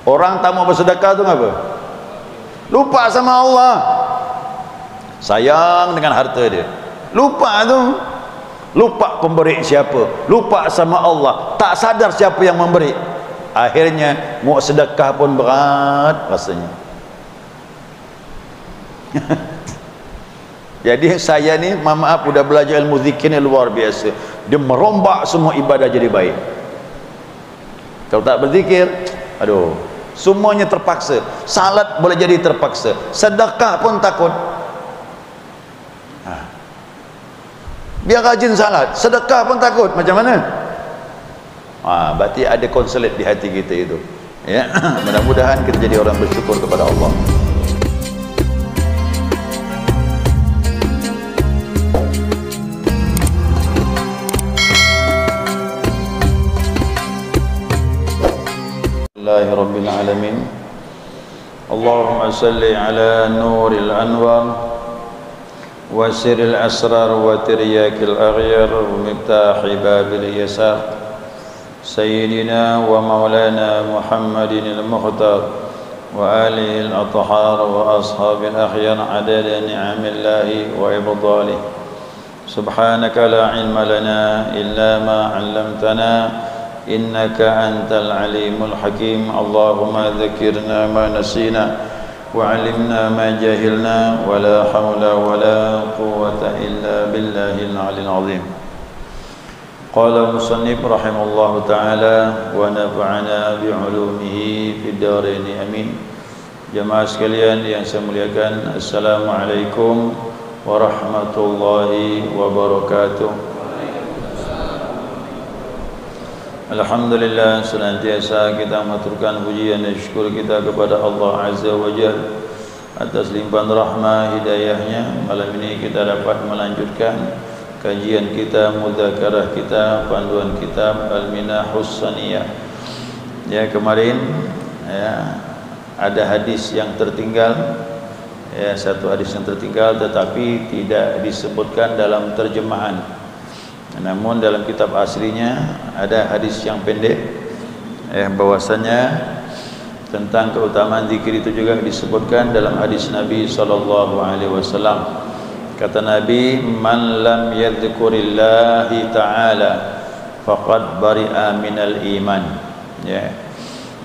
Orang tak mau bersedekah tu apa? Lupa sama Allah, sayang dengan harta dia, lupa tu, lupa pemberi siapa, lupa sama Allah, tak sadar siapa yang memberi. Akhirnya mau sedekah pun berat rasanya. Jadi saya ni, maaf, sudah belajar ilmu zikir ni luar biasa. Dia merombak semua ibadah jadi baik. Kalau tak berzikir, aduh, semuanya terpaksa. Salat boleh jadi terpaksa, sedekah pun takut. Biar rajin salat, sedekah pun takut. Macam mana? Berarti ada konselit di hati kita itu, ya. Mudah-mudahan kita jadi orang bersyukur kepada Allah. Rabbil alamin. Allahumma salli ala nuril anwar wa sirril asrar wa tiryakil aghyar wa miftahi babil yasar sayyidina wa maulana Muhammadin al-mukhtar wa alihi al-athhar wa ashabil akhyar adada ni'amillahi wa ibdalih. Subhanaka la ilma lana illa ma 'allamtana innaka antal alimul hakim. Allahumma dzakirna ma nasina wa 'allimna ma jahilna wa la hawla wa la quwwata illa billahil 'aliyyil 'azim. Qala musannif rahimallahu ta'ala wa nafa'ana bi 'ulumihi fid dharain amin. Jemaah sekalian yang saya muliakan, assalamualaikum warahmatullahi wabarakatuh. Alhamdulillah, senantiasa kita mengaturkan pujian dan syukur kita kepada Allah Azza wa Jalla atas limpahan rahmah hidayahnya. Malam ini kita dapat melanjutkan kajian kita, mudzakarah kita, panduan kitab Al-Minahus Saniyah. Ya, kemarin ya, ada hadis yang tertinggal, ya, satu hadis yang tertinggal tetapi tidak disebutkan dalam terjemahan. Namun dalam kitab aslinya ada hadis yang pendek, bahwasanya tentang keutamaan zikir itu juga disebutkan dalam hadis Nabi SAW. Kata Nabi, man lam yadhkurillahi ta'ala faqad bari'a minal iman. Ya,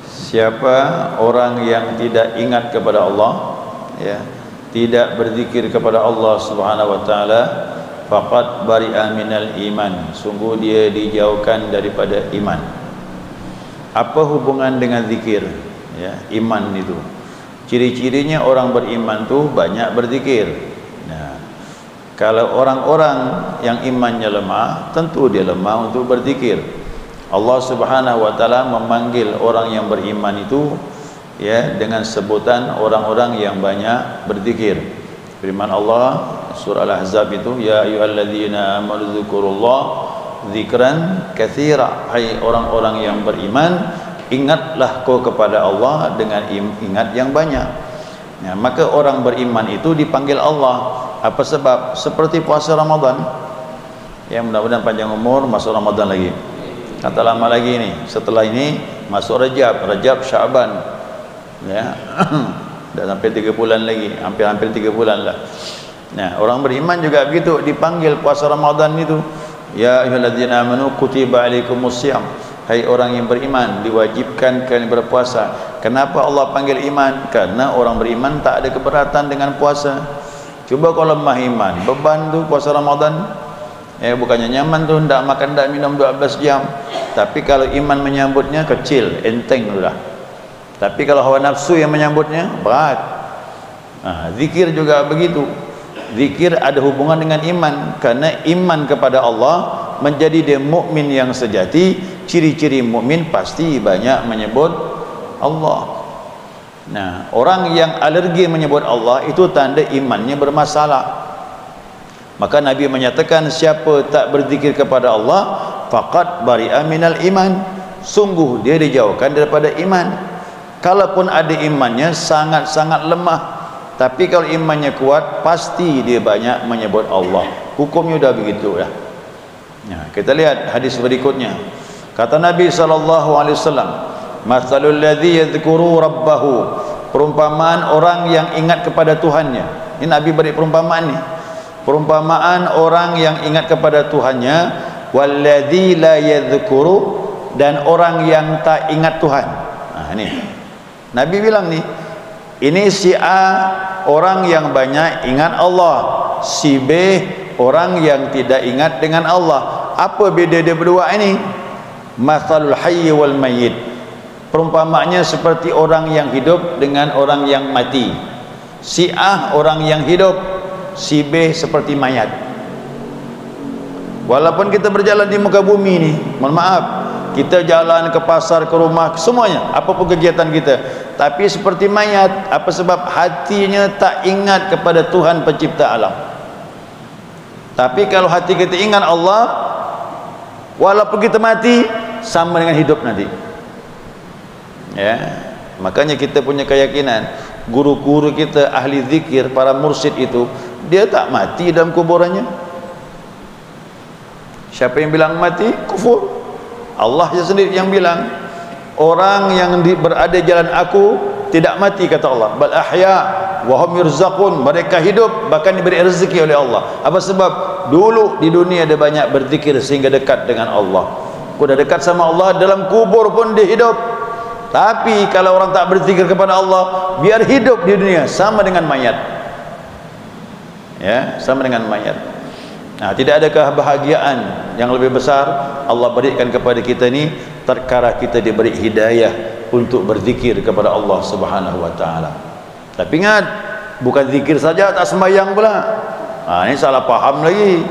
siapa orang yang tidak ingat kepada Allah, ya, tidak berzikir kepada Allah Subhanahu wa taala, faqad bari'a minal iman, sungguh dia dijauhkan daripada iman. Apa hubungan dengan zikir? Ya, iman itu ciri-cirinya orang beriman tuh banyak berzikir. Nah, kalau orang-orang yang imannya lemah, tentu dia lemah untuk berzikir. Allah Subhanahu wa taala memanggil orang yang beriman itu, ya, dengan sebutan orang-orang yang banyak berzikir. Firman Allah surah Al-Ahzab itu, ya ayyuhalladzina amanu dzkurullah dzikran katsira. Hai orang-orang yang beriman, ingatlah kau kepada Allah dengan ingat yang banyak. Nah, maka orang beriman itu dipanggil Allah. Apa sebab? Seperti puasa Ramadan. Ya, mudah-mudahan panjang umur, masuk Ramadan lagi. Kata lama lagi nih, setelah ini masuk Rajab, Syaban. Ya. Dah sampai 3 bulan lagi, hampir 3 bulan lah. Nah, orang beriman juga begitu, dipanggil puasa Ramadan itu. Ya ayyuhalladzina amanu kutiba alaikumusiyam. Hai orang yang beriman, diwajibkan kalian berpuasa. Kenapa Allah panggil iman? Karena orang beriman tak ada keberatan dengan puasa. Cuba kalau lemah iman, beban tu puasa Ramadan, bukannya nyaman tu, ndak makan ndak minum 12 jam. Tapi kalau iman menyambutnya kecil, enteng sudah. Tapi kalau hawa nafsu yang menyambutnya berat. Zikir juga begitu. Zikir ada hubungan dengan iman, karena iman kepada Allah menjadi dia mukmin yang sejati. Ciri-ciri mukmin pasti banyak menyebut Allah. Nah, orang yang alergi menyebut Allah itu tanda imannya bermasalah. Maka Nabi menyatakan, siapa tak berzikir kepada Allah faqad bari'a minal iman, sungguh dia dijauhkan daripada iman. Kalaupun ada imannya sangat-sangat lemah, tapi kalau imannya kuat, pasti dia banyak menyebut Allah. Hukumnya sudah begitu dah. Nah, kita lihat hadis berikutnya. Kata Nabi SAW, Matsalul ladzi yadhkuru rabbahu, perumpamaan orang yang ingat kepada Tuhannya. Ini Nabi beri perumpamaan ni. Perumpamaan orang yang ingat kepada Tuhannya, walladzi la yadhkuru, dan orang yang tak ingat Tuhan. Ni Nabi bilang ni, ini si A orang yang banyak ingat Allah, si B orang yang tidak ingat dengan Allah. Apa beza dia berdua ini? Matsalul hayy wal mayyit, perumpamaannya seperti orang yang hidup dengan orang yang mati. Si A orang yang hidup, si B seperti mayat. Walaupun kita berjalan di muka bumi ni, mohon maaf, kita jalan ke pasar, ke rumah, semuanya, apapun kegiatan kita, tapi seperti mayat. Apa sebab? Hatinya tak ingat kepada Tuhan pencipta alam. Tapi kalau hati kita ingat Allah, walaupun kita mati, sama dengan hidup nanti. Ya, makanya kita punya keyakinan, guru-guru kita ahli zikir, para mursyid itu, dia tak mati dalam kuburannya. Siapa yang bilang mati? Kufur. Allah sendiri yang bilang, orang yang berada jalan aku tidak mati, kata Allah. Bal ahya wa hum yurzaqun, mereka hidup bahkan diberi rezeki oleh Allah. Apa sebab? Dulu di dunia dia banyak berzikir sehingga dekat dengan Allah. Sudah dekat sama Allah, dalam kubur pun dia hidup. Tapi kalau orang tak berzikir kepada Allah, biar hidup di dunia sama dengan mayat. Ya, sama dengan mayat. Nah, tidak ada kebahagiaan yang lebih besar Allah berikan kepada kita ni, terkala kita diberi hidayah untuk berzikir kepada Allah Subhanahu wa taala. Tapi ingat, bukan zikir saja, tak sembahyang pula. Ini salah faham lagi.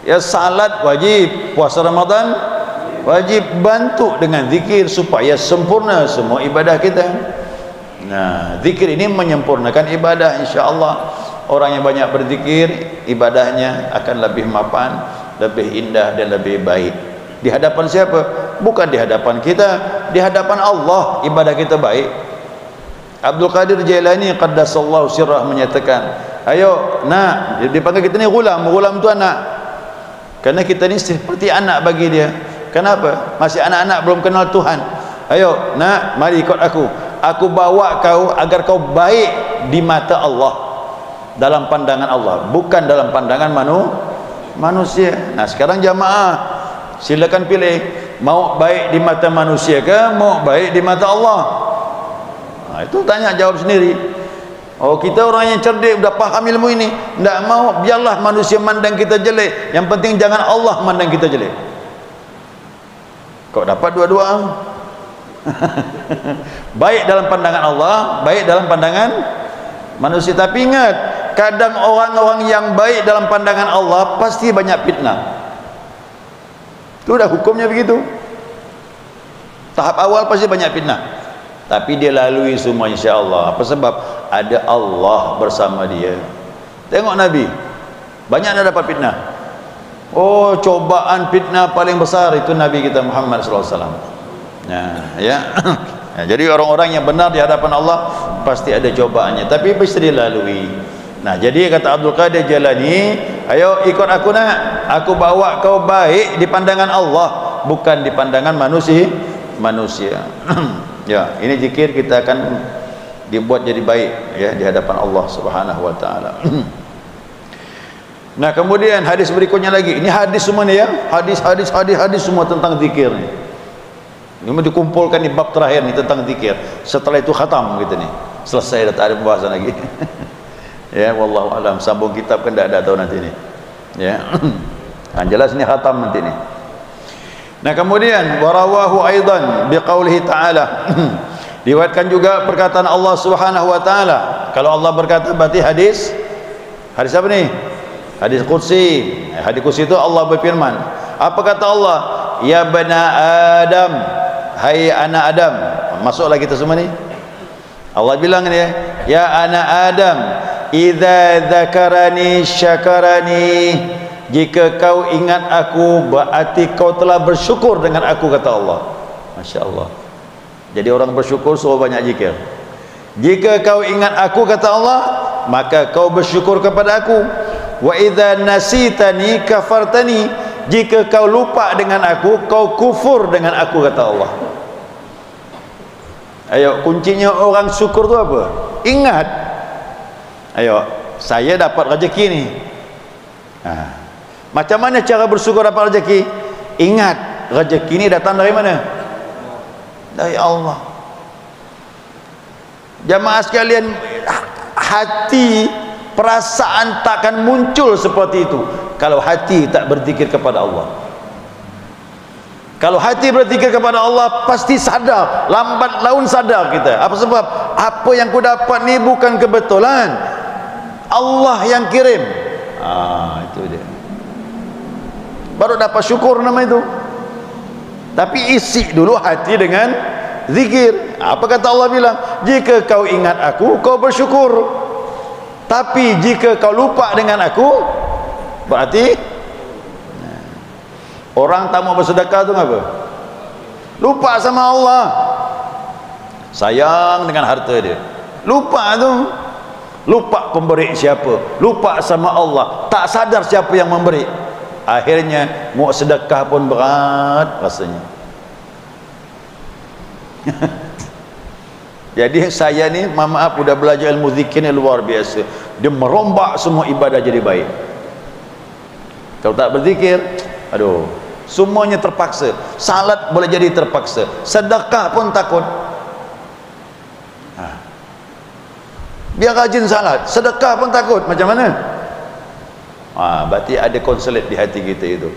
Ya, salat wajib, puasa Ramadan wajib, bantu dengan zikir supaya sempurna semua ibadah kita. Nah, zikir ini menyempurnakan ibadah, insya-Allah. Orang yang banyak berzikir, ibadahnya akan lebih mapan, lebih indah dan lebih baik. Di hadapan siapa? Bukan di hadapan kita, di hadapan Allah ibadah kita baik. Abdul Qadir Jailani qaddasallahu sirrah menyatakan, ayo nak, dipanggil kita ni gulam, gulam tu anak. Karena kita ni seperti anak bagi dia. Kenapa? Masih anak-anak, belum kenal Tuhan. Ayo nak, mari ikut aku. Aku bawa kau agar kau baik di mata Allah, dalam pandangan Allah, bukan dalam pandangan manusia. Nah, sekarang jamaah silakan pilih, mau baik di mata manusia ke mau baik di mata Allah. Nah, itu tanya jawab sendiri. Oh, kita orang yang cerdik, udah paham ilmu ini, tidak mau biarlah manusia mandang kita jelek, yang penting jangan Allah mandang kita jelek. Kau dapat dua-dua. Baik dalam pandangan Allah, baik dalam pandangan manusia. Tapi ingat, kadang orang-orang yang baik dalam pandangan Allah pasti banyak fitnah. Itu dah hukumnya begitu. Tahap awal pasti banyak fitnah, tapi dia lalui semua insya-Allah. Apa sebab? Ada Allah bersama dia. Tengok Nabi, banyak dah dapat fitnah. Oh, cobaan fitnah paling besar itu Nabi kita Muhammad sallallahu alaihi wasallam. Nah, ya. Nah, jadi orang-orang yang benar di hadapan Allah pasti ada cobaannya, tapi bisa dilalui. Nah, jadi kata Abdul Qadir Jailani, ayo ikut aku nak, aku bawa kau baik di pandangan Allah, bukan di pandangan manusia. Ya, ini zikir kita akan dibuat jadi baik ya di hadapan Allah Subhanahu wa taala. Nah, kemudian hadis berikutnya lagi. Ini hadis semua ni ya, hadis semua tentang zikir ni. Ini dikumpulkan di bab terakhir ni tentang zikir. Setelah itu khatam gitu nih. Selesai, dah tak ada pembahasan lagi. Ya, wallahu alam, sambung kitab kan tak ada tahu nanti ni. Ya. Kan jelas ni khatam nanti ni. Nah, kemudian warawahu aidan biqaulihi ta'ala. Diriwayatkan juga perkataan Allah Subhanahu wa taala. Kalau Allah berkata berarti hadis apa ni? Hadis qudsi. Hadis qudsi itu Allah berfirman. Apa kata Allah? Ya bani Adam, hai anak Adam. Masuklah kita semua ni. Allah bilang dia, ya anak Adam, idza dzakarani syakarani. Jika kau ingat aku, berarti kau telah bersyukur dengan aku, kata Allah. Masya Allah. Jadi orang bersyukur suruh banyak zikir. Jika kau ingat aku, kata Allah, maka kau bersyukur kepada aku. Wa idza nasitani kafartani. Jika kau lupa dengan aku, kau kufur dengan aku, kata Allah. Ayo, kuncinya orang syukur tu apa? Ingat. Ayo, saya dapat rezeki ni. Macam mana cara bersyukur dapat rezeki? Ingat, rezeki ni datang dari mana? Dari Allah. Jamaah sekalian, hati, perasaan takkan muncul seperti itu kalau hati tak berzikir kepada Allah. Kalau hati berzikir kepada Allah, pasti sadar, lambat laun sadar kita. Apa sebab? Apa yang ku dapat ni bukan kebetulan, Allah yang kirim. Itu dia, baru dapat syukur nama itu. Tapi isi dulu hati dengan zikir. Apa kata Allah bilang? Jika kau ingat aku, kau bersyukur. Tapi jika kau lupa dengan aku, berarti orang tak mau bersedekah tu apa? Lupa sama Allah, sayang dengan harta dia, lupa tu, lupa pemberi siapa, lupa sama Allah, tak sadar siapa yang memberi. Akhirnya mau sedekah pun berat rasanya. Jadi saya ni, maaf, udah belajar ilmu zikir ni luar biasa. Dia merombak semua ibadah jadi baik. Kalau tak berzikir, aduh, semuanya terpaksa. Salat boleh jadi terpaksa, sedekah pun takut. Biar rajin salat, sedekah pun takut. Macam mana? Berarti ada konselit di hati kita itu,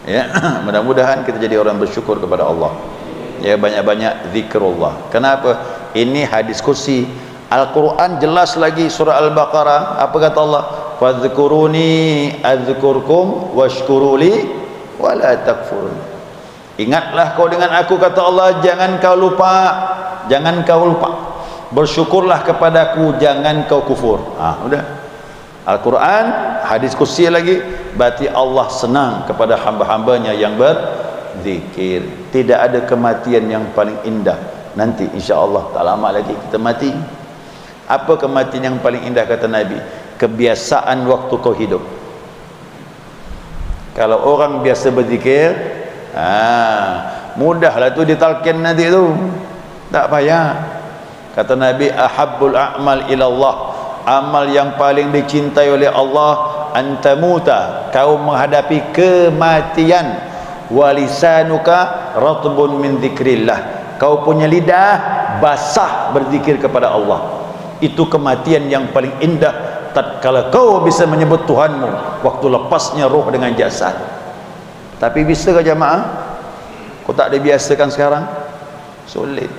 ya. Mudah-mudahan kita jadi orang bersyukur kepada Allah, ya. Banyak-banyak zikrullah. Kenapa? Ini hadis kursi. Al-Quran jelas lagi, surah Al-Baqarah. Apa kata Allah? Fadhkuruni adzkurkum washkuruli wala takfurun. Ingatlah kau dengan aku, kata Allah, jangan kau lupa, jangan kau lupa. Bersyukurlah kepadaku, jangan kau kufur. Udah. Al-Quran, hadis kursi lagi. Berarti Allah senang kepada hamba-hambanya yang berzikir. Tidak ada kematian yang paling indah. Nanti insya-Allah tak lama lagi kita mati. Apa kematian yang paling indah kata Nabi? Kebiasaan waktu kau hidup. Kalau orang biasa berzikir, mudahlah tu ditalqin nanti tu, tak payah. Kata Nabi, ahabbul a'mal ilallah, amal yang paling dicintai oleh Allah, antamuta, kau menghadapi kematian, walisanuka ratbun min dzikrillah, kau punya lidah basah berzikir kepada Allah. Itu kematian yang paling indah, tatkala kau bisa menyebut Tuhanmu waktu lepasnya roh dengan jasad. Tapi bisa ke jamaah? Kau tak dibiasakan sekarang? Sulit.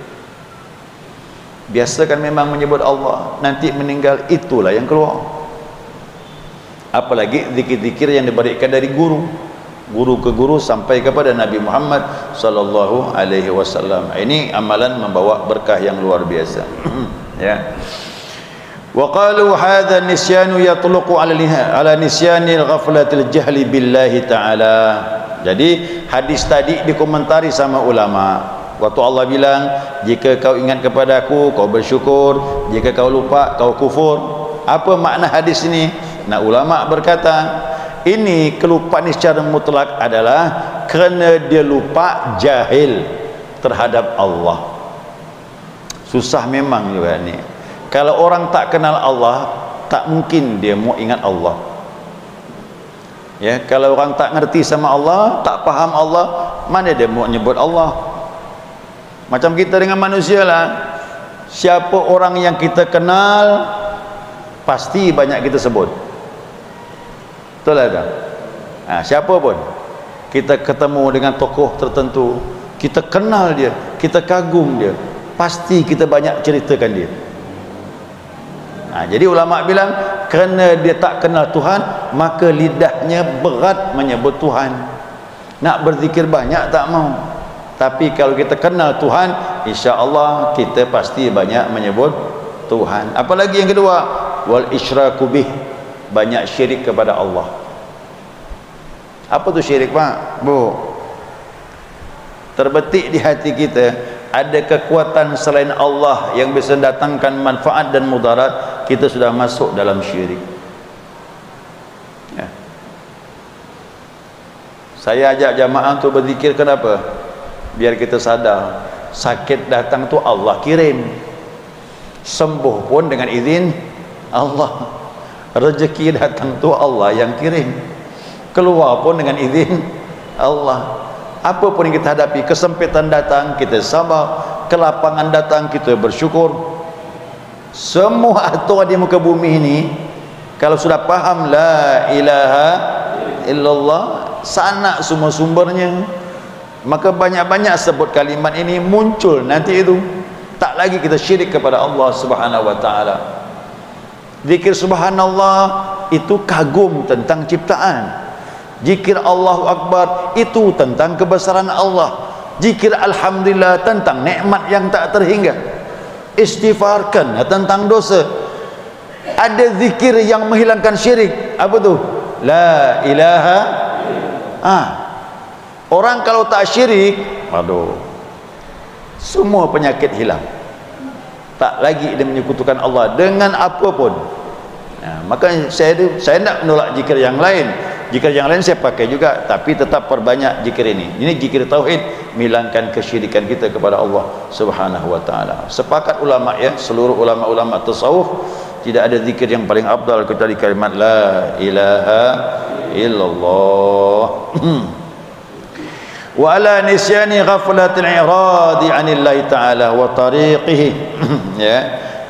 Biasakan memang menyebut Allah, nanti meninggal itulah yang keluar. Apalagi zikir-zikir yang diberikan dari guru ke guru sampai kepada Nabi Muhammad sallallahu alaihi wasallam. Ini amalan membawa berkah yang luar biasa. Ya. Wa qalu hadha nisyanu yatluqu ala nisyanil ghaflatil jahli billahi ta'ala. Jadi hadis tadi dikomentari sama ulama. Waktu Allah bilang, jika kau ingat kepadaku, kau bersyukur, jika kau lupa, kau kufur. Apa makna hadis ini? Nah, ulama berkata, ini kelupaan secara mutlak adalah kerana dia lupa, jahil terhadap Allah. Susah memang juga ni. Kalau orang tak kenal Allah, tak mungkin dia mau ingat Allah. Ya, kalau orang tak ngerti sama Allah, tak faham Allah, mana dia mau nyebut Allah? Macam kita dengan manusia lah. Siapa orang yang kita kenal, pasti banyak kita sebut. Betul tak? Siapa pun kita ketemu dengan tokoh tertentu, kita kenal dia, kita kagum dia, pasti kita banyak ceritakan dia. Jadi ulama bilang, kerana dia tak kenal Tuhan, maka lidahnya berat menyebut Tuhan. Nak berzikir banyak tak mau. Tapi kalau kita kenal Tuhan, insya-Allah kita pasti banyak menyebut Tuhan. Apalagi yang kedua, wal isyraku bih, banyak syirik kepada Allah. Apa tu syirik, Pak? Bu, terbetik di hati kita ada kekuatan selain Allah yang bisa datangkan manfaat dan mudarat, kita sudah masuk dalam syirik. Ya. Saya ajak jamaah untuk berzikir, kenapa? Biar kita sadar Sakit datang tu Allah kirim, sembuh pun dengan izin Allah. Rezeki datang tu Allah yang kirim, keluar pun dengan izin Allah. Apa pun yang kita hadapi, kesempitan datang kita sabar, kelapangan datang kita bersyukur. Semua aturan di muka bumi ini, kalau sudah faham la ilaha illallah, sana semua sumbernya, maka banyak-banyak sebut kalimat ini, muncul nanti itu. Tak lagi kita syirik kepada Allah Subhanahu wa taala. Zikir subhanallah itu kagum tentang ciptaan. Zikir Allahu Akbar itu tentang kebesaran Allah. Zikir alhamdulillah tentang nikmat yang tak terhingga. Istighfarkan tentang dosa. Ada zikir yang menghilangkan syirik. Apa tu? La ilaha. Orang kalau tak syirik, aduh, semua penyakit hilang. Tak lagi dia menyekutukan Allah dengan apa pun. Maka saya nak menolak zikir yang lain. Zikir yang lain saya pakai juga, tapi tetap perbanyak zikir ini. Ini zikir tauhid, menghilangkan kesyirikan kita kepada Allah Subhanahu wa taala. Sepakat ulama ya, seluruh ulama-ulama tasawuf, tidak ada zikir yang paling afdal kecuali kalimat la ilaha illallah. Wa ala nisyani ghaflatil iradi anillahi ta'ala wa tariqihi. Ya.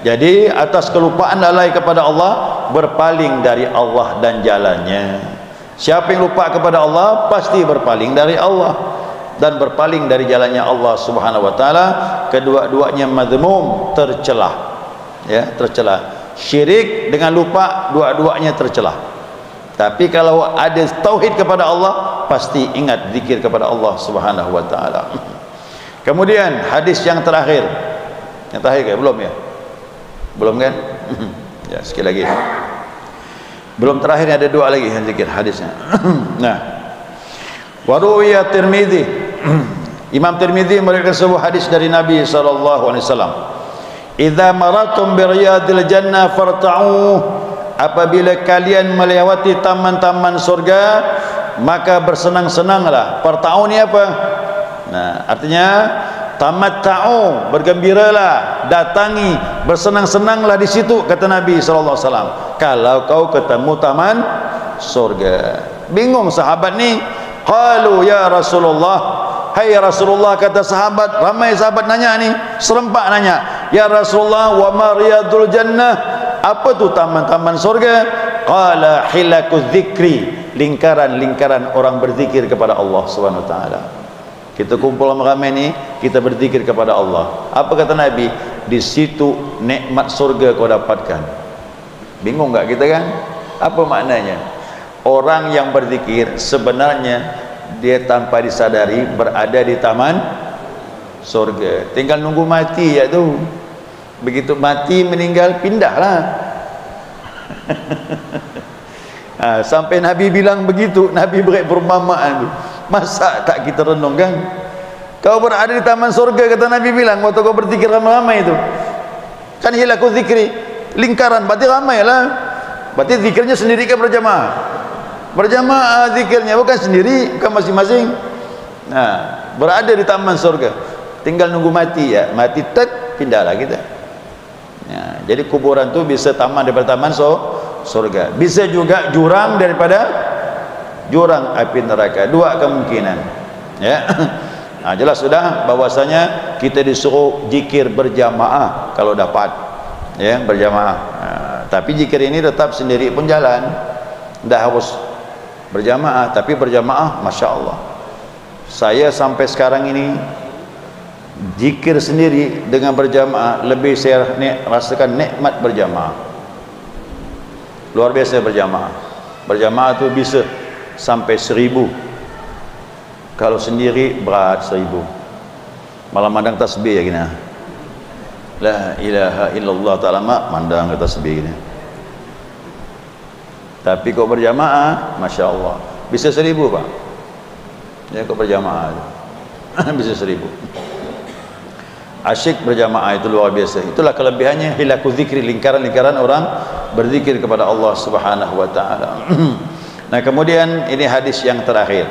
Jadi atas kelupaan lalai kepada Allah, berpaling dari Allah dan jalannya. Siapa yang lupa kepada Allah pasti berpaling dari Allah dan berpaling dari jalannya Allah Subhanahu wa taala. Kedua-duanya mazmum, tercelah. Ya, tercelah. Syirik dengan lupa, dua-duanya tercelah. Tapi kalau ada tauhid kepada Allah, pasti ingat zikir kepada Allah Subhanahu wa taala. Kemudian hadis yang terakhir. Yang terakhir ke? Belum ya? Belum kan? Ya, sekali lagi. Belum terakhir, ada dua lagi yang zikir hadisnya. Nah, waruwiya Tirmizi. Imam Tirmizi meriwayatkan sebuah hadis dari Nabi sallallahu alaihi wasallam. Idza maratum bi riyadil jannah farta'u. Apabila kalian melewati taman-taman surga, maka bersenang-senanglah. Farta'u ni apa? Nah, artinya tamatta'u, bergembiralah, datangi, bersenang-senanglah di situ, kata Nabi sallallahu alaihi wasallam. Kalau kau ketemu taman surga. Bingung sahabat ni. Qalu ya Rasulullah, hai Rasulullah, kata sahabat, ramai sahabat nanya ni, serempak nanya, ya Rasulullah, wa ma riyadul jannah, apa tu taman-taman surga? Qala hilakuz zikri, lingkaran-lingkaran orang berzikir kepada Allah Subhanahu wa taala. Kita kumpul ramai ni, kita berzikir kepada Allah. Apa kata Nabi? Di situ nikmat surga kau dapatkan. Bingung tak kita kan? Apa maknanya? Orang yang berzikir sebenarnya dia tanpa disadari berada di taman surga. Tinggal nunggu mati ya tu. Begitu mati meninggal, pindahlah. Sampai Nabi bilang begitu, Nabi beri perumpamaan tu. Masa tak kita renungkan? Kau berada di taman surga, kata Nabi bilang, waktu kau berzikir ramai-ramai itu. Kan hilaku zikri, lingkaran, berarti ramai lah. Berarti zikirnya sendiri ke berjamaah? Berjamaah zikirnya, bukan sendiri, bukan masing-masing. Nah, berada di taman surga, tinggal nunggu mati ya, mati tet, pindahlah kita. Ya, jadi kuburan tu bisa taman daripada taman surga, bisa juga jurang daripada jurang api neraka. Dua kemungkinan. Ya. Nah, jelas sudah bahwasanya kita disuruh zikir berjamaah kalau dapat. Ya, berjamaah. Nah, tapi zikir ini tetap sendiri pun jalan. Tidak harus berjamaah, tapi berjamaah Masya Allah. Saya sampai sekarang ini zikir sendiri dengan berjamaah lebih saya rasakan nikmat berjamaah. Luar biasa berjamaah. Berjamaah tu bisa sampai 1000. Kalau sendiri berat 1000. Malam mandang tasbih ya gini. La ilaha illallah ta'ala, mandang ke tasbih gini. Tapi kau berjamaah, Masya Allah, bisa 1000 Pak. Ya, kau berjamaah bisa 1000. Asyik berjamaah itu luar biasa. Itulah kelebihannya hilaku zikri, lingkaran-lingkaran orang berzikir kepada Allah Subhanahu wa taala. Nah, kemudian ini hadis yang terakhir.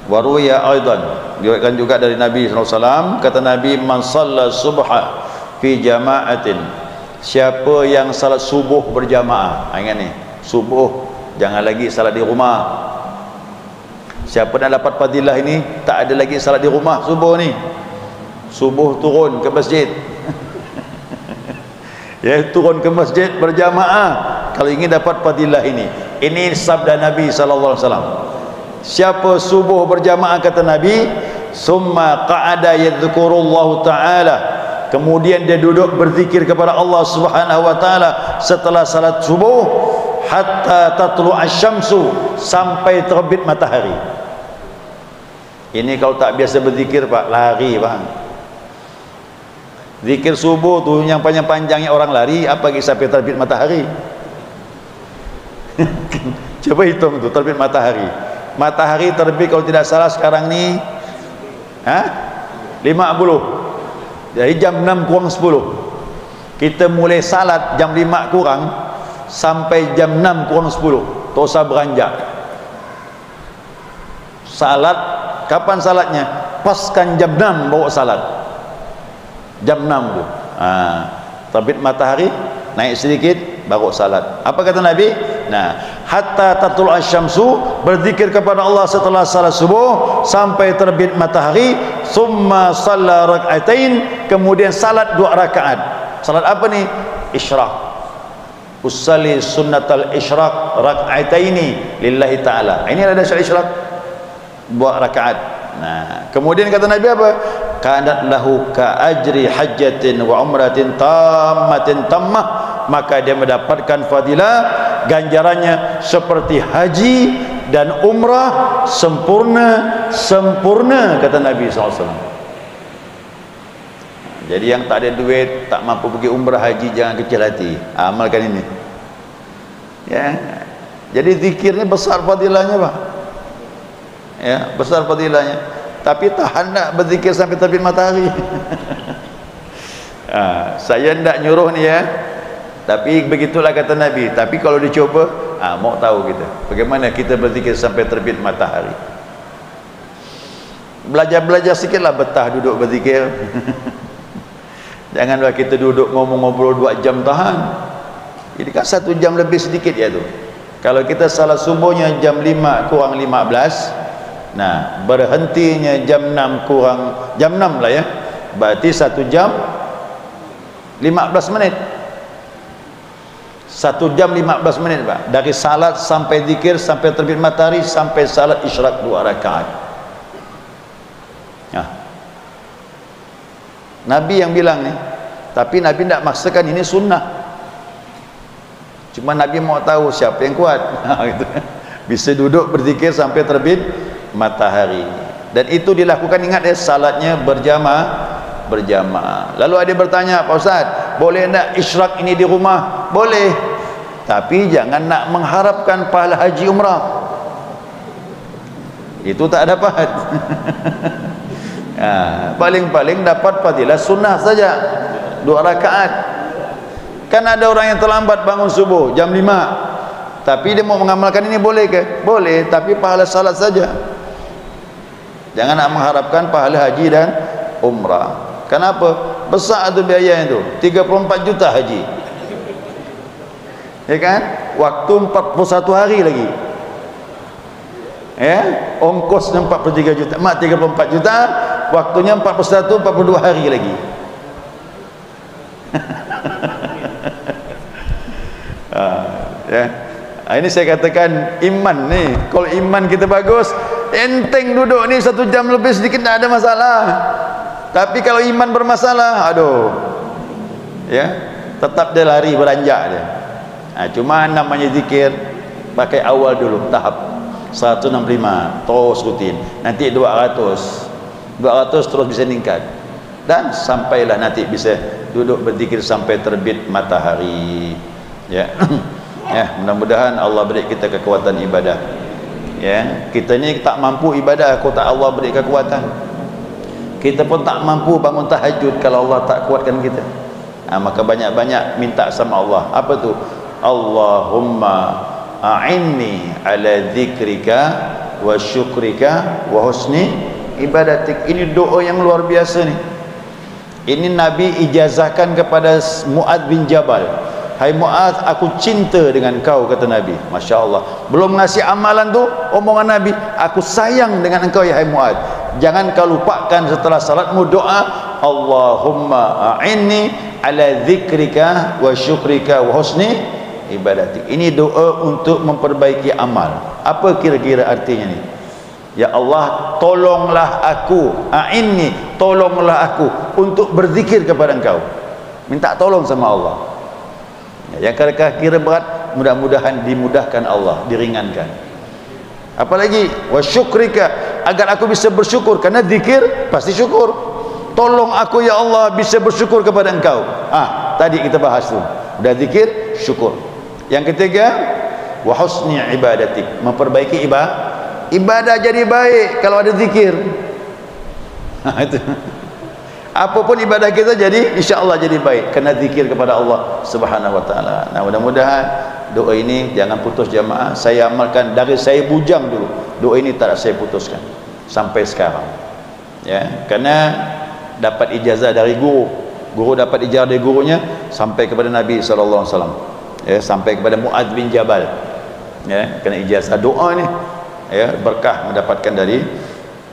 Wa ruya aidan, diriwayatkan juga dari Nabi SAW, kata Nabi, man shalla subha fi jama'atin, siapa yang salat subuh berjamaah. Ingat ni, subuh jangan lagi salat di rumah. Siapa nak dapat fadilah ini, tak ada lagi salat di rumah subuh ni. Subuh turun ke masjid. Ya, turun ke masjid berjamaah kalau ingin dapat fadilah ini. Ini sabda Nabi sallallahu alaihi wasallam. Siapa subuh berjamaah, kata Nabi, summa qa'ada yadhkurullahu ta'ala, kemudian dia duduk berzikir kepada Allah Subhanahu wa taala setelah salat subuh, hatta tatlu asyamsu, sampai terbit matahari. Ini kalau tak biasa berzikir Pak, lari bang. Zikir subuh tu yang panjang-panjangnya orang lari, apa lagi sampai terbit matahari. Coba hitung tu terbit matahari. Matahari terbit kalau tidak salah sekarang ni 50. Dari jam 6 kurang 10. Kita mulai salat jam 5 kurang sampai jam 6 kurang 10. Tak usah beranjak. Salat, kapan salatnya? Paskan jam 6 bawa salat. Jam 6 tu. Terbit matahari, naik sedikit, baru salat. Apa kata Nabi? Nah, hatta tatul asyamsu, berzikir kepada Allah setelah salat subuh sampai terbit matahari, summa shalla rak'atain, kemudian salat 2 rakaat. Salat apa ni? Isyraq. Usalli sunnatal isyraq rak'ataini lillahi ta'ala. Ini ada salat isyraq 2 rakaat. Nah, kemudian kata Nabi apa? Kanat lahu ka ajri hajjatin wa umratin tammatin tammah, maka dia mendapatkan fadilah ganjarannya seperti haji dan umrah sempurna, kata Nabi SAW. Jadi yang tak ada duit, tak mampu pergi umrah haji, jangan kecil hati, amalkan ini ya. Jadi zikirnya besar fadilahnya Pak ya, besar fadilahnya. Tapi tahan nak berzikir sampai terbit matahari. Saya tidak nyuruh ni ya, tapi begitulah kata Nabi. Tapi kalau dicoba, mau tahu kita bagaimana kita berzikir sampai terbit matahari. Belajar sikitlah betah duduk berzikir. Janganlah kita duduk ngomong-ngobrol 2 jam tahan. Jadi kan 1 jam lebih sedikit ya tu. Kalau kita salat subuhnya jam 5 kurang 15, nah berhentinya jam 6 kurang jam 6 lah ya, berarti 1 jam 15 menit. 1 jam 15 menit Pak, dari salat sampai zikir sampai terbit matahari sampai salat isyraq 2 rakaat. Nabi yang bilang ni, tapi Nabi tidak maksakan, ini sunnah. Cuma Nabi mau tahu siapa yang kuat. Gitu. Bisa duduk berzikir sampai terbit matahari. Dan itu dilakukan, ingat ya, salatnya berjamaah. Lalu ada bertanya, Pak Ustaz, boleh tak isyraq ini di rumah? Boleh, tapi jangan nak mengharapkan pahala haji umrah, itu tak dapat. Paling-paling dapat fadilah sunnah saja 2 rakaat. Kan ada orang yang terlambat bangun subuh jam 5, tapi dia mau mengamalkan ini, boleh ke? Boleh, tapi pahala salat saja. Jangan nak mengharapkan pahala haji dan umrah. Kenapa? Besar tu biaya itu, 34 juta haji, ya kan? Waktu 41 hari lagi ya, ongkosnya 43 juta, mak 34 juta, waktunya 42 hari lagi. Ya. Ini saya katakan iman ni, kalau iman kita bagus, enteng duduk ni 1 jam lebih sedikit, tak ada masalah. Tapi kalau iman bermasalah, aduh ya, tetap dia lari beranjak dia. Cuma namanya zikir, pakai awal dulu tahap 165 terus rutin, nanti 200 terus bisa meningkat, dan sampailah nanti bisa duduk berzikir sampai terbit matahari ya. Ya, mudah-mudahan Allah beri kita kekuatan ibadah ya. Kita ni tak mampu ibadah kalau tak Allah beri kekuatan. Kita pun tak mampu bangun tahajud kalau Allah tak kuatkan kita. Maka banyak-banyak minta sama Allah. Apa tu? Allahumma a'inni ala dzikrika wa syukrika wa husni ibadatik. Ini doa yang luar biasa ni. Ini Nabi ijazahkan kepada Mu'adz bin Jabal. Hai Mu'adz, aku cinta dengan kau, kata Nabi. Masya Allah. Belum ngasih amalan tu, omongan Nabi, aku sayang dengan engkau ya hai Mu'adz. Jangan kau lupakan setelah salatmu doa, Allahumma a'inni ala dzikrika wa syukrika wa husni ibadatik. Ini doa untuk memperbaiki amal. Apa kira-kira artinya ni? Ya Allah, tolonglah aku, a'inni, tolonglah aku untuk berzikir kepada engkau. Minta tolong sama Allah. Yang kira berat, mudah-mudahan dimudahkan Allah, diringankan. Apalagi wa syukrika, agar aku bisa bersyukur, karena zikir pasti syukur. Tolong aku ya Allah bisa bersyukur kepada engkau. Tadi kita bahas tu. Udah zikir, syukur. Yang ketiga, wa husni ibadatik, memperbaiki ibadah jadi baik kalau ada zikir. Itu. Apapun ibadah kita jadi insya-Allah jadi baik karena zikir kepada Allah Subhanahu wa taala. Nah, mudah-mudahan doa ini jangan putus jamaah. Saya amalkan dari saya bujang dulu. Doa ini tak saya putuskan sampai sekarang. Ya, karena dapat ijazah dari guru. Guru dapat ijazah dari gurunya sampai kepada Nabi sallallahu alaihi wasallam. Ya, sampai kepada Mu'adz bin Jabal. Ya, kena ijazah doa ni. Ya, berkah mendapatkan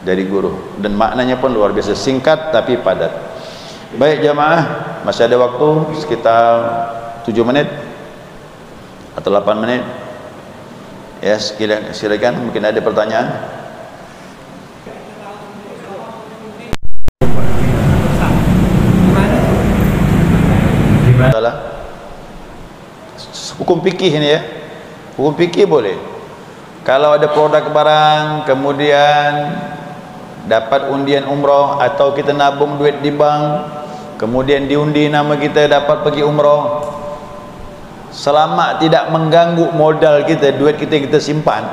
dari guru, dan maknanya pun luar biasa, singkat tapi padat. Baik jamaah, masih ada waktu sekitar 7 menit atau 8 menit. Ya, silakan, mungkin ada pertanyaan. Hukum fikih ini ya. Hukum fikih boleh. Kalau ada produk barang kemudian dapat undian umroh, atau kita nabung duit di bank kemudian diundi nama kita dapat pergi umroh, selama tidak mengganggu modal kita, duit kita simpan,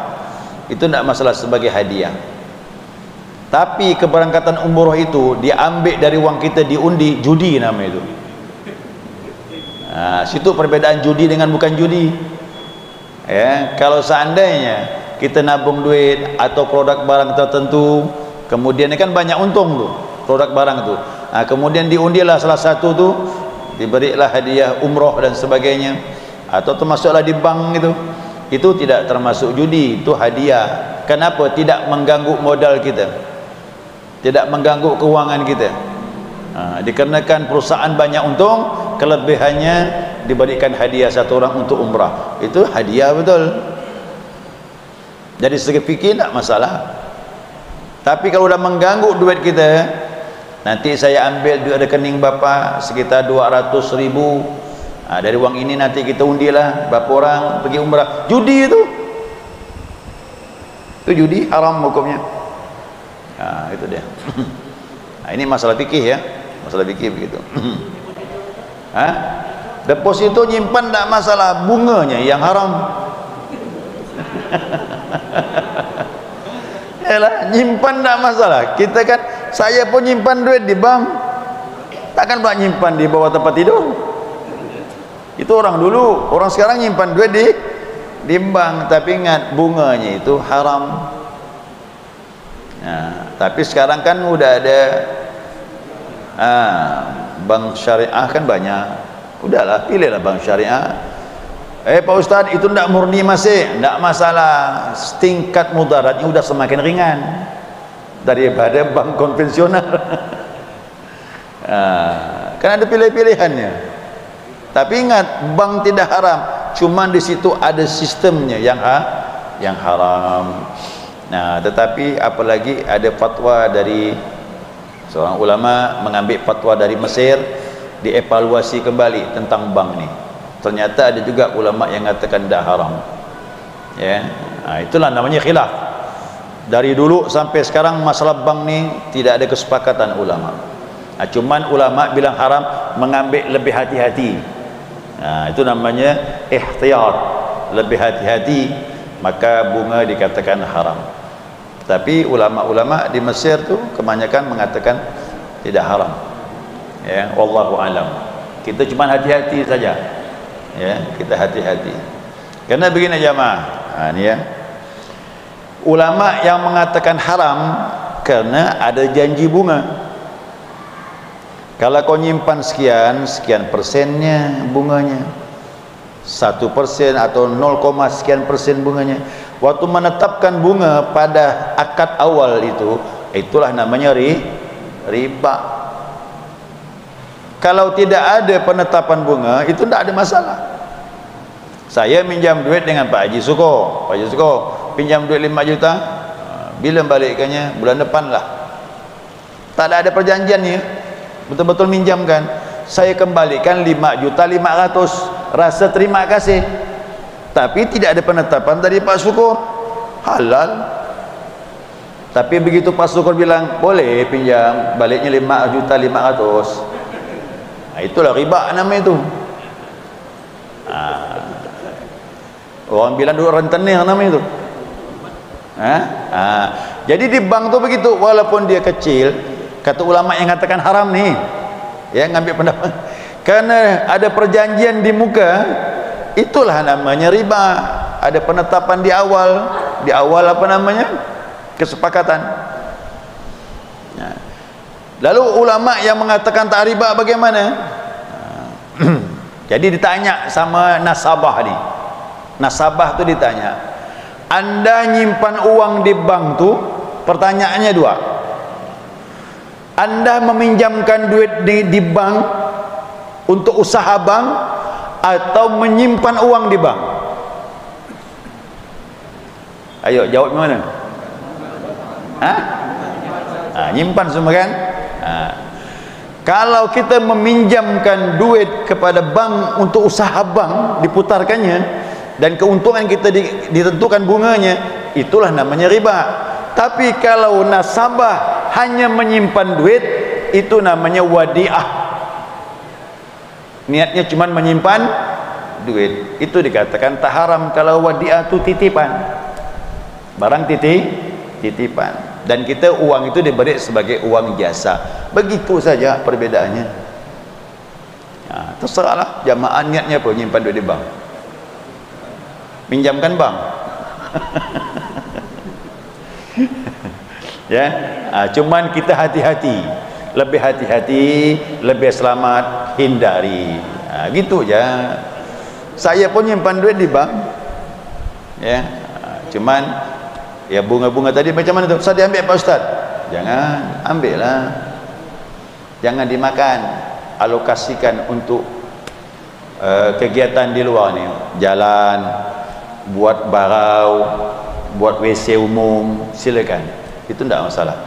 itu tidak masalah sebagai hadiah. Tapi keberangkatan umroh itu diambil dari uang kita, diundi, judi nama itu. Situ perbedaan judi dengan bukan judi. Ya, kalau seandainya kita nabung duit atau produk barang tertentu, kemudian kan banyak untung tuh produk barang itu. Kemudian diundilah salah satu tuh, diberilah hadiah umroh dan sebagainya, atau termasuklah di bank itu tidak termasuk judi, itu hadiah. Kenapa? Tidak mengganggu modal kita, tidak mengganggu keuangan kita. Dikarenakan perusahaan banyak untung, kelebihannya diberikan hadiah satu orang untuk umrah, itu hadiah betul. Jadi segi fikih tak masalah. Tapi kalau dah mengganggu duit kita, nanti saya ambil duit rekening bapa sekitar 200.000, dari uang ini nanti kita undilah berapa orang pergi umrah. Judi itu judi, haram hukumnya. Itu dia. Ini masalah fikih ya, masalah fikih begitu. Deposito nyimpan tak masalah, bunganya yang haram. Yalah, nyimpan tak masalah. Kita kan, saya pun nyimpan duit di bank, takkan pula nyimpan di bawah tempat tidur. Itu orang dulu, orang sekarang nyimpan duit di bank, tapi ingat bunganya itu haram. Tapi sekarang kan udah ada bank syariah kan banyak. Udahlah, pilihlah bank syariah. Pak Ustaz, itu tidak murni masih, tidak masalah. Tingkat mudaratnya udah semakin ringan daripada bank konvensional. Kan ada pilih-pilihannya. Tapi ingat, bank tidak haram, cuman di situ ada sistemnya yang haram. Tetapi apalagi ada fatwa dari seorang ulama, mengambil fatwa dari Mesir, dievaluasi kembali tentang bank ni. Ternyata ada juga ulama yang mengatakan dah haram. Ya, itulah namanya khilaf. Dari dulu sampai sekarang masalah bank ni tidak ada kesepakatan ulama. Cuman ulama bilang haram, mengambil lebih hati-hati. Itu namanya ihtiyat, lebih hati-hati, maka bunga dikatakan haram. Tapi ulama-ulama di Mesir tu kebanyakan mengatakan tidak haram. Ya, wallahu alam. Kita cuma hati-hati saja. Ya, kita hati-hati. Karena begini jamaah, ni ya. ulama yang mengatakan haram karena ada janji bunga. Kalau kau nyimpan sekian persennya bunganya, 1% atau 0, sekian persen bunganya, waktu menetapkan bunga pada akad awal itu, itulah namanya riba. Kalau tidak ada penetapan bunga, itu tidak ada masalah. Saya minjam duit dengan Pak Haji Suko. Pak Haji Suko pinjam duit 5 juta, bila balikannya? Bulan depan lah. Tak ada perjanjiannya, betul-betul minjamkan. Saya kembalikan 5.500.000, rasa terima kasih. Tapi tidak ada penetapan dari Pak Syukur, halal. Tapi begitu Pak Syukur bilang boleh pinjam, baliknya 5.500.000, nah, itulah riba namanya itu. Orang bilang dulu rentenir namanya itu. Jadi di bank tu begitu, walaupun dia kecil, kata ulama yang katakan haram nih, ya, ngambil pendapat, karena ada perjanjian di muka, itulah namanya riba. Ada penetapan di awal apa namanya, kesepakatan. Lalu ulama yang mengatakan tak riba bagaimana? Jadi ditanya sama nasabah ni, nasabah tu ditanya, anda nyimpan uang di bank tu, pertanyaannya dua, anda meminjamkan duit di bank untuk usaha bank atau menyimpan uang di bank? Ayo jawab mana? Nyimpan semua kan? Kalau kita meminjamkan duit kepada bank untuk usaha bank, diputarkannya, dan keuntungan kita ditentukan bunganya, itulah namanya riba. Tapi kalau nasabah hanya menyimpan duit, itu namanya wadiah. Niatnya cuma menyimpan duit, itu dikatakan tak haram. Kalau wadiah itu titipan, barang titipan, dan kita uang itu diberi sebagai uang jasa. Begitu saja perbedaannya. Terserahlah jamaah niatnya apa, menyimpan duit di bank, minjamkan bank. Ya, cuman kita hati-hati, lebih hati-hati, lebih selamat, hindari. Gitu aja. Saya pun nyimpan duit di bank, ya, cuman ya bunga-bunga tadi macam mana tu? Saya diambil Pak Ustaz? Jangan, ambil lah, jangan dimakan, alokasikan untuk kegiatan di luar ni, jalan, buat barau, buat WC umum, silakan, itu tidak masalah.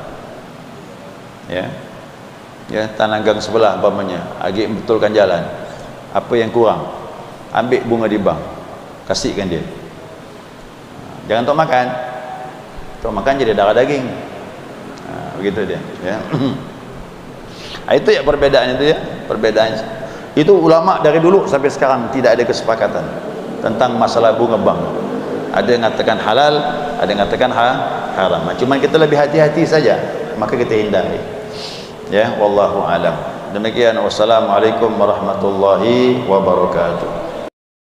Ya, tanah gang sebelah umpamanya, agak betulkan jalan, apa yang kurang, ambil bunga di bank, kasihkan dia. Jangan untuk makan, untuk makan jadi darah daging. Begitu dia, ya. Itu ya perbedaan itu, ya, perbedaan itu. Ulama dari dulu sampai sekarang tidak ada kesepakatan tentang masalah bunga bank. Ada yang mengatakan halal, ada yang mengatakan haram. Cuma kita lebih hati-hati saja, maka kita hindari. Ya, wallahu alam. Demikian, wassalamualaikum warahmatullahi wabarakatuh.